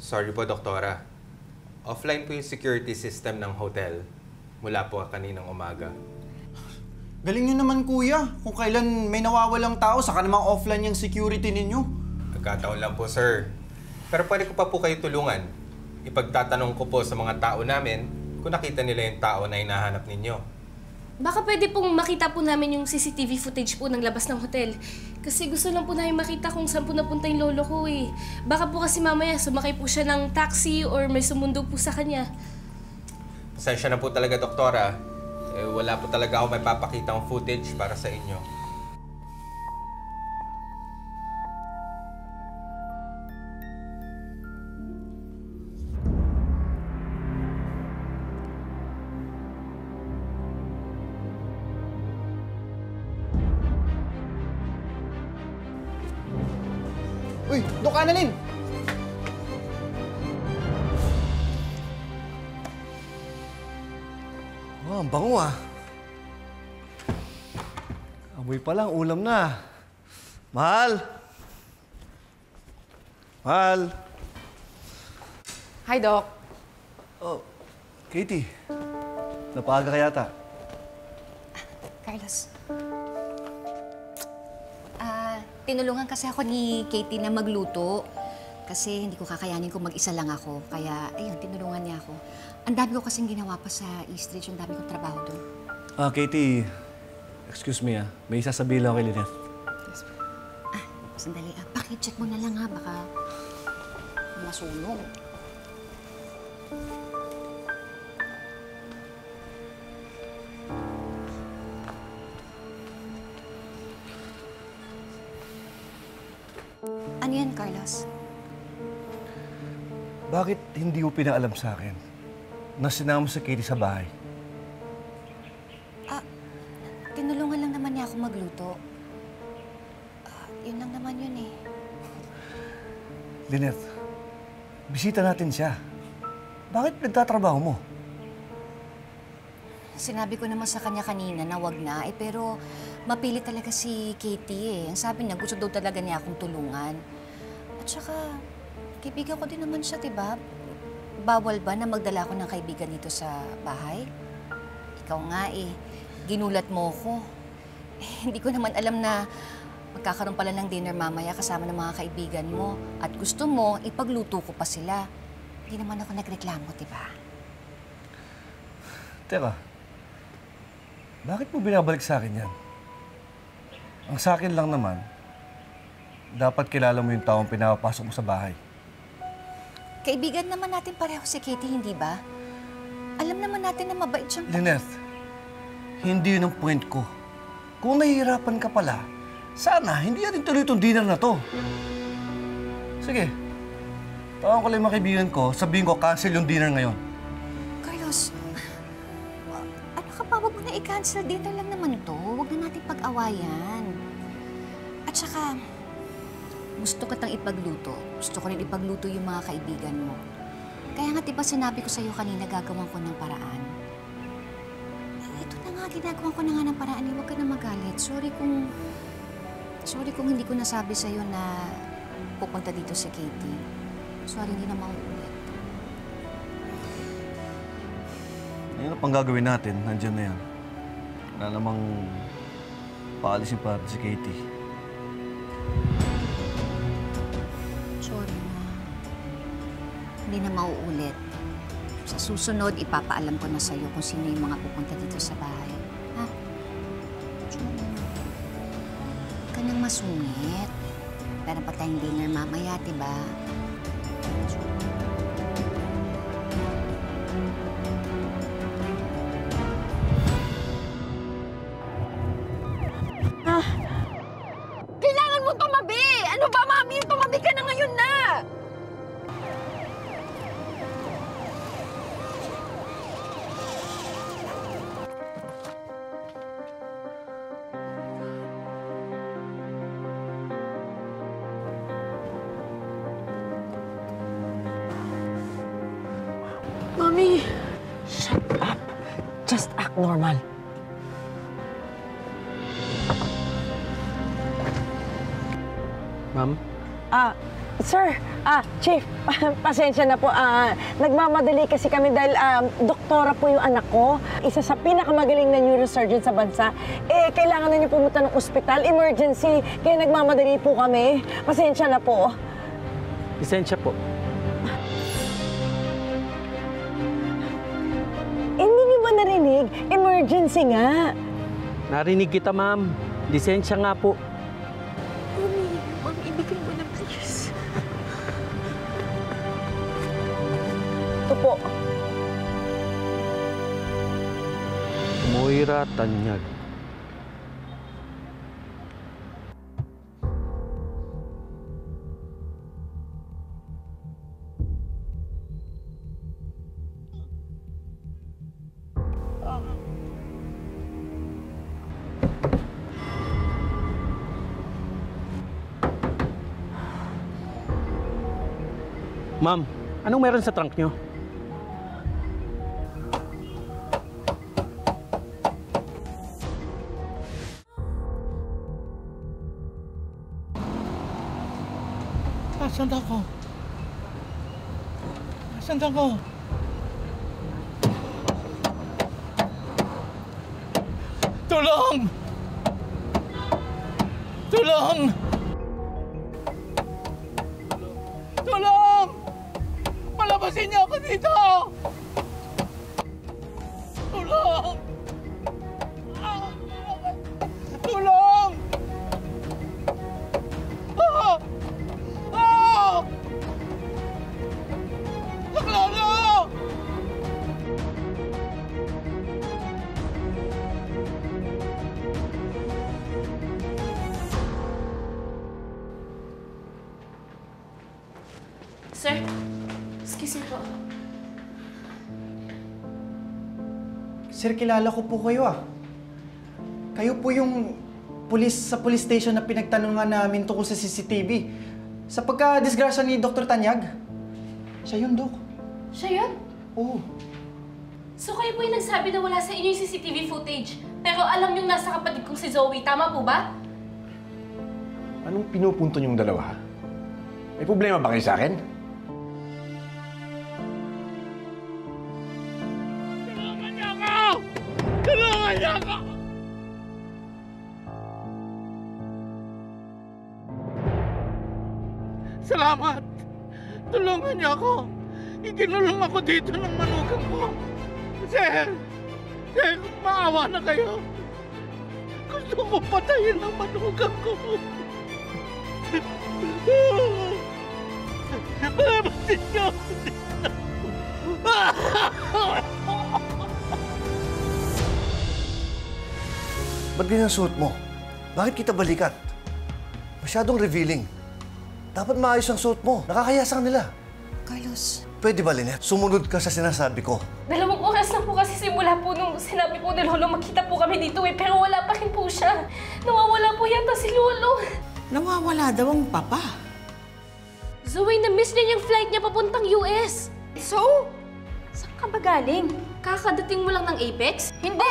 Sorry po, Doktora. Offline po yung security system ng hotel mula po kaninang umaga. Galing nyo naman, kuya. Kung kailan may nawawalang tao, saka namang offline yung security ninyo. Nagkataon lang po, sir. Pero pwede ko pa po kayo tulungan. Ipagtatanong ko po sa mga tao namin kung nakita nila yung tao na hinahanap ninyo. Baka pwede pong makita po namin yung CCTV footage po ng labas ng hotel. Kasi gusto lang po namin makita kung saan po napunta yung lolo ko eh. Baka po kasi mamaya sumakay po siya ng taxi or may sumundog po sa kanya. Pasensya na po talaga, Doktora. Wala po talaga ako may papakitang footage para sa inyo. Uy, Dok Annalyn! Oh, ang bango ah. Amoy pa lang, ulam na. Mahal! Mahal! Hi, Doc. Oh, Katie. Napaga ka yata. Carlos. Tinulungan kasi ako ni Katie na magluto. Kasi hindi ko kakayanin kung mag-isa lang ako. Kaya, ayun, tinulungan niya ako. Ang dami ko kasing ginawa pa sa East Ridge. Ang dami kong trabaho doon. Katie. Excuse me ah. May sasabihin lang kay Lynette. Yes. Sandali. Pakicheck mo na lang ha. Baka masunog. Ano yan, Carlos? Bakit hindi mo pinaalam sa akin na sinama mo si Katie sa bahay? Tinulungan lang naman niya ako magluto. Yun lang naman yun eh. Lynette, bisita natin siya. Bakit nagtatrabaho mo? Sinabi ko naman sa kanya kanina na wag na, pero mapilit talaga si Katie eh. Ang sabi niya, gusto daw talaga niya akong tulungan. At saka, kaibigan ko din naman siya, diba? Bawal ba na magdala ko ng kaibigan dito sa bahay? Ikaw nga eh, ginulat mo ko. Hindi ko naman alam na magkakaroon pala ng dinner mamaya kasama ng mga kaibigan mo. At gusto mo, ipagluto ko pa sila. Hindi naman ako nagreklamo, diba? Teka, bakit mo binabalik sa akin yan? Ang sa akin lang naman, dapat kilala mo yung taong pinapasok mo sa bahay. Kaibigan naman natin pareho si Katie, hindi ba? Alam naman natin na mabait siyang... Lynette, hindi yun ang point ko. Kung nahihirapan ka pala, sana hindi natin tuloy itong dinner na to. Sige, tawag ko lang yung mga kaibigan ko, sabihin ko, cancel yung dinner ngayon. Carlos, ano ka pa? Huwag mo na i-cancel. Dinner lang naman to. Huwag na natin pag-awayan. At saka, gusto kitang ipagluto. Gusto ko rin ipagluto yung mga kaibigan mo. Kaya nga, diba sinabi ko sa'yo kanina, gagawan ko ng paraan. Ito na nga, ginagawa ko na nga ng paraan. Huwag ka na magalit. Sorry kung hindi ko nasabi sa'yo na pupunta dito si Katie. Sorry, hindi na mauulit. Ano pang gagawin natin? Nandiyan na yan. Wala namang paalisin pa si Katie. Sorry na. Hindi na mauulit. Sa susunod, ipapaalam ko na sa'yo kung sino yung mga pupunta dito sa bahay. Ha? Sorry na. Huwag ka nang masungit. Meron pa tayong dinner mamaya, diba? Kailangan mo tumabi! Ano ba, Mami? Tumabi ka na ngayon na! Mami! Shut up! Just act normal. Ma'am, Sir, Chief, pasensya na po. Nagmamadali kasi kami dahil doktora po yung anak ko. Isa sa pinakamagaling na neurosurgeon sa bansa. Kailangan na niyo pumunta ng ospital, emergency. Kaya nagmamadali po kami. Pasensya na po. Lisensya po. Hindi niyo ba narinig? Emergency nga. Narinig kita, ma'am. Lisensya nga po. Mami, ibigay mo na please. Ito po. Moira Tanyag. Ma'am, anong meron sa trunk nyo? Nasaan ako? Nasaan ako? Tulong! Tulong! Tulong! Palabasin niyo ako dito! Tulong! Tulong! Naklaro! Sir, excuse me po. Sir, kilala ko po kayo Kayo po yung sa police station na pinagtanungan namin tungkol sa CCTV. Sa pagka-disgrasya ni Dr. Tanyag. Siya yun, Dok. Siya yun? Oo. So kayo po yung nagsabi na wala sa inyo yung CCTV footage. Pero alam niyong nasa kapatid kong si Zoe. Tama po ba? Anong pinupunto niyong dalawa? May problema ba kayo sa akin? Tulungan niyo ako! Tulungan niyo ako! Salamat! Tulungan niyo ako! Iginulong ako dito ng manugang ko! Sir! Sir, maawa na kayo! Gusto ko patayin ang manugang ko! Palabasin niyo ako dito! Ba't ganyan ang suot mo? Bakit kita balikan? Masyadong revealing. Dapat maayos ang suot mo. Nakakaya sa kanila. Carlos, Pwede ba, Lynette? Sumunod ka sa sinasabi ko. 2 oras na po kasi simula po nung sinabi po ni Lolo magkita po kami dito pero wala pa rin po siya. Nawawala po yata si Lolo. Nawawala daw ang papa. Zoe, na-miss niya yung flight niya papuntang US. So? Saan ka ba galing? Kakadating mo lang ng Apex? Hindi!